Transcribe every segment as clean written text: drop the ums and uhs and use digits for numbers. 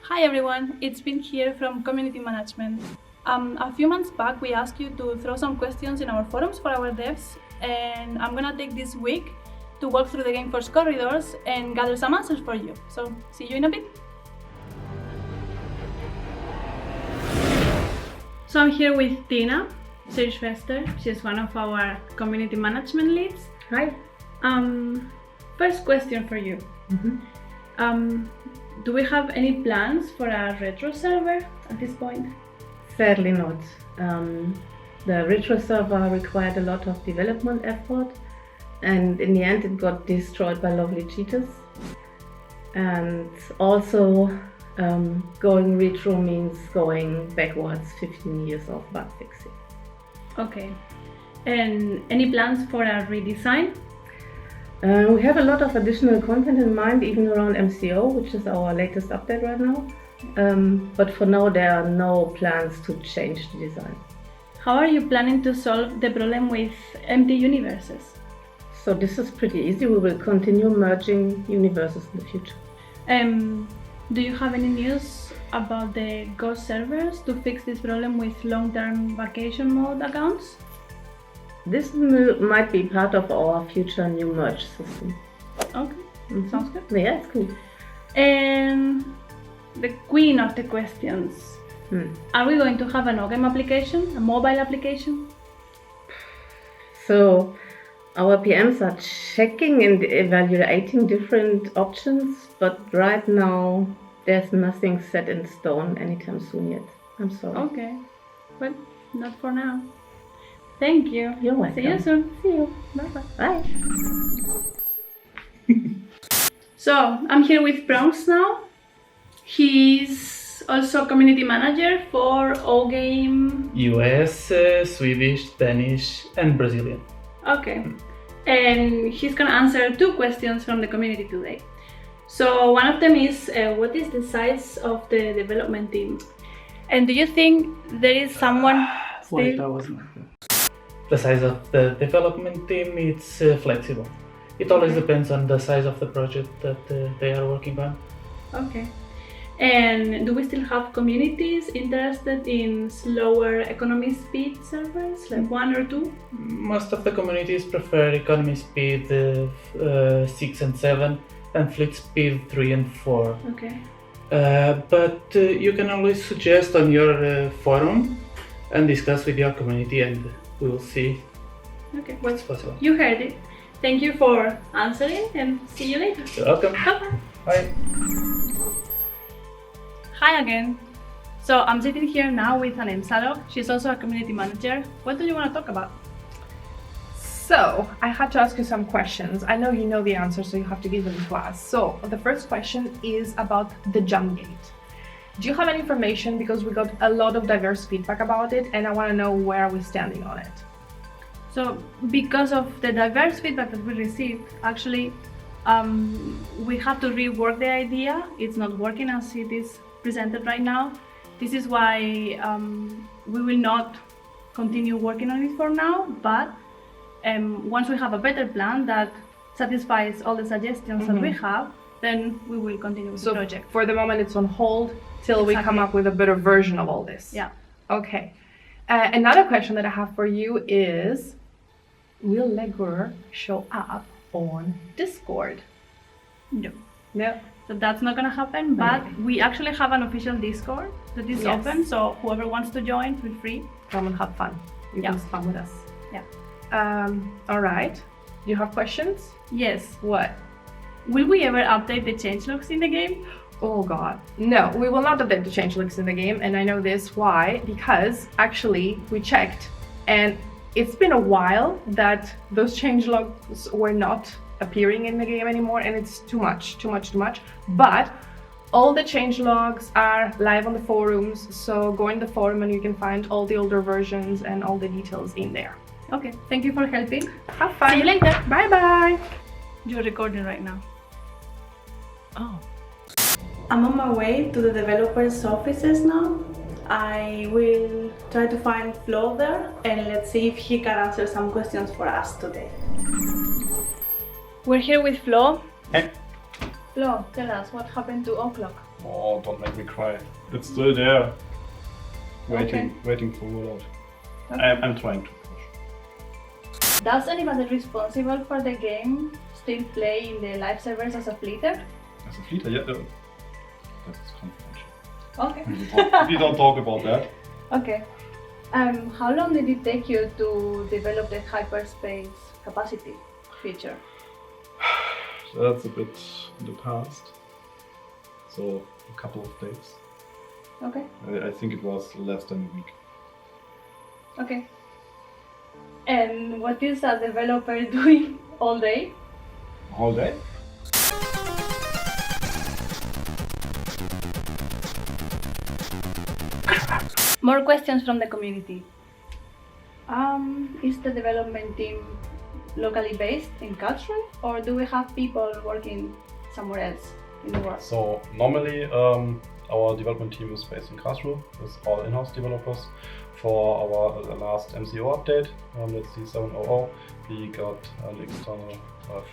Hi everyone, it's Been here from Community Management. A few months back we asked you to throw some questions in our forums for our devs, and I'm gonna take this week to walk through the Gameforce corridors and gather some answers for you. So, see you in a bit. So I'm here with Tina Sirschwester. She's one of our community management leads. Hi. First question for you. Do we have any plans for a retro server at this point? Sadly not. The retro server required a lot of development effort, and in the end it got destroyed by lovely cheaters. And also going retro means going backwards 15 years of bug fixing. Okay. And any plans for a redesign? We have a lot of additional content in mind, even around MCO, which is our latest update right now. But for now, there are no plans to change the design. How are you planning to solve the problem with empty universes? So this is pretty easy. We will continue merging universes in the future. Do you have any news about the ghost servers to fix this problem with long-term vacation mode accounts? This might be part of our future new merge system. Okay, sounds good. Yeah, it's cool. And the queen of the questions. Are we going to have an OGame application, a mobile application? So our PMs are checking and evaluating different options, but right now there's nothing set in stone anytime soon yet. I'm sorry. Okay, but not for now. Thank you. You're welcome. See you soon. See you. Bye-bye. Bye. So, I'm here with Bronx now. He's also community manager for OGame. US, Swedish, Danish, and Brazilian. Okay. And he's gonna answer two questions from the community today. So, one of them is, what is the size of the development team? And do you think there is someone Wait, that wasn't. The size of the development team, it's flexible. It always depends on the size of the project that they are working on. Okay. And do we still have communities interested in slower economy speed servers, like 1 or 2? Most of the communities prefer economy speed 6 and 7 and fleet speed 3 and 4. Okay. But you can always suggest on your forum and discuss with your community, and we will see Okay. what's possible. You heard it. Thank you for answering, and see you later. You're welcome. Bye-bye. Bye. Hi again. So I'm sitting here now with Anem Salok. She's also a community manager. What do you want to talk about? So, I had to ask you some questions. I know you know the answer, so you have to give them to us. So, the first question is about the jump gate. Do you have any information? Because we got a lot of diverse feedback about it, and I want to know where we're standing on it. So because of the diverse feedback that we received, actually, we have to rework the idea. It's not working as it is presented right now. This is why we will not continue working on it for now, but once we have a better plan that satisfies all the suggestions that we have, then we will continue with the project. For the moment, it's on hold till we come up with a better version of all this. Yeah. Okay. Another question that I have for you is, will Legor show up on Discord? No. No. So that's not gonna happen, but we actually have an official Discord that is open, so whoever wants to join, feel free. Come and have fun. You can spam with us. Yeah. All right. Do you have questions? Yes. What? Will we ever update the changelogs in the game? Oh god. No, we will not update the changelooks in the game, and I know this. Why? Because actually we checked, and it's been a while that those changelogs were not appearing in the game anymore, and it's too much. But all the changelogs are live on the forums, so go in the forum and you can find all the older versions and all the details in there. Okay, thank you for helping. Have fun. See you later. Bye bye. You're recording right now. Oh. I'm on my way to the developers' offices now. I will try to find Flo there, and let's see if he can answer some questions for us today. We're here with Flo. Hey. Flo, tell us what happened to O'Clock. Oh, don't make me cry. It's still there. Waiting for rollout. Okay. I'm trying to push. Does anybody responsible for the game still play in the live servers as a fleeter? As a fleeter, yeah. That's confidential. Okay. We don't talk about that. Okay. How long did it take you to develop the hyperspace capacity feature? That's a bit in the past. So a couple of days. Okay. I think it was less than a week. Okay. And what is a developer doing all day? All day? More questions from the community. Is the development team locally based in Karlsruhe, or do we have people working somewhere else in the world? So normally our development team is based in Karlsruhe with all in-house developers. For our last MCO update, that's the 7.0, we got an external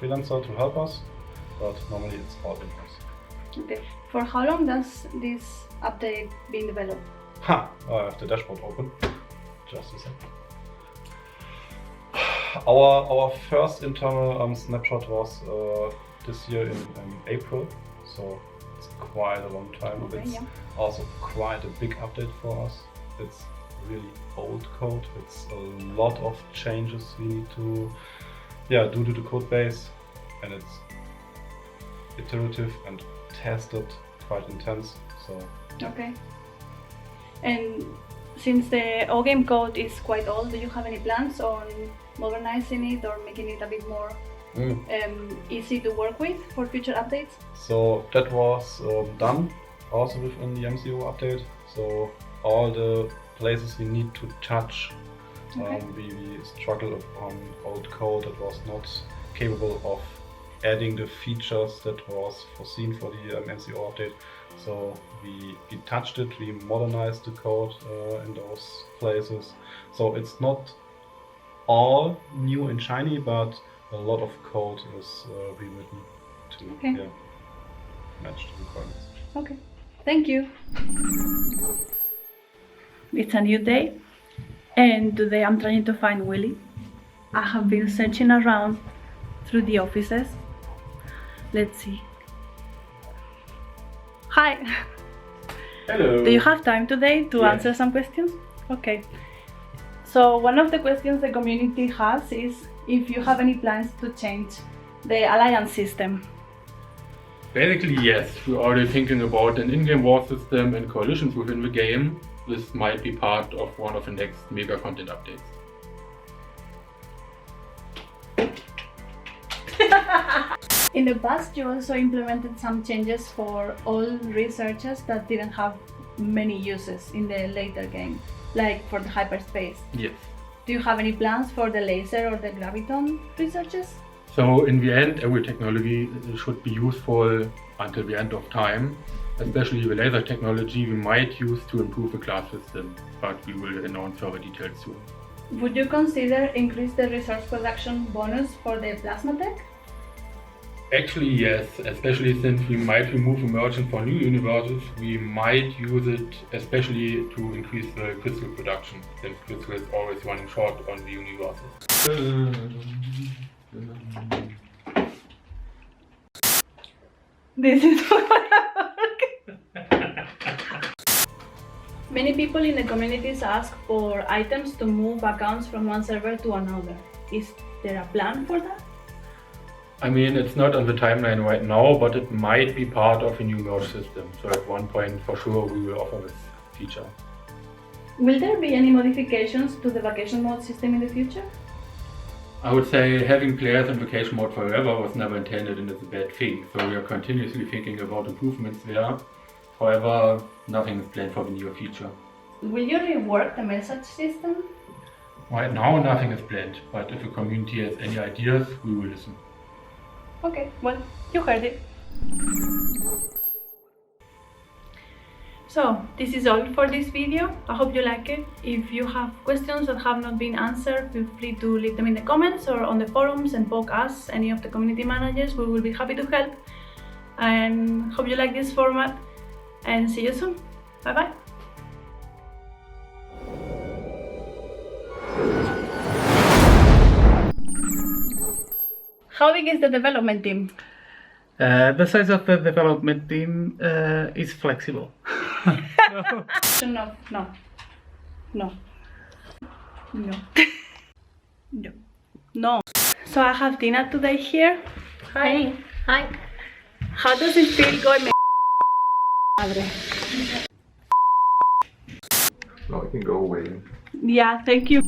freelancer to help us, but normally it's all in-house. Okay. For how long does this update been developed? Ha! I have the dashboard open. Just a second. Our first internal snapshot was this year in April, so it's quite a long time. Okay, It's yeah. also quite a big update for us. It's really old code. It's a lot of changes we need to do to the code base, and it's iterative and tested, quite intense. So Okay. And since the OGame code is quite old, do you have any plans on modernizing it or making it a bit more easy to work with for future updates? So that was done also within the MCO update. So all the places we need to touch, Okay. we struggled on old code that was not capable of adding the features that was foreseen for the MCO update. So we touched it, we modernized the code in those places. So it's not all new and shiny, but a lot of code is rewritten to match the requirements. Okay. Thank you. It's a new day, and today I'm trying to find Willy. I have been searching around through the offices. Let's see. Hi. Hello. Do you have time today to Yes. answer some questions? Okay. So one of the questions the community has is if you have any plans to change the alliance system. Basically, yes. We're already thinking about an in-game war system and coalitions within the game. This might be part of one of the next mega content updates. In the past, you also implemented some changes for all researchers that didn't have many uses in the later game, like for the hyperspace. Yes. Do you have any plans for the laser or the graviton researchers? So in the end, every technology should be useful until the end of time. Especially the laser technology we might use to improve the class system, but we will announce further details soon. Would you consider increase the resource production bonus for the plasma tech? Actually, yes, especially since we might remove immersion for new universes, we might use it especially to increase the crystal production, since crystal is always running short on the universes. This is Many people in the communities ask for items to move accounts from one server to another. Is there a plan for that? I mean, it's not on the timeline right now, but it might be part of a new merge system. So at one point, for sure, we will offer this feature. Will there be any modifications to the vacation mode system in the future? I would say having players in vacation mode forever was never intended and is a bad thing. So we are continuously thinking about improvements there. However, nothing is planned for the near future. Will you rework the message system? Right now, nothing is planned, but if the community has any ideas, we will listen. Okay, well, you heard it. So, this is all for this video. I hope you like it. If you have questions that have not been answered, feel free to leave them in the comments or on the forums and poke us, any of the community managers. We will be happy to help. And hope you like this format. and see you soon. Bye bye. How big is the development team? The size of the development team is flexible. No. No. So I have Tina today here. Hi. Hi. How does it feel going? Madre. No, I can go away. Yeah, thank you.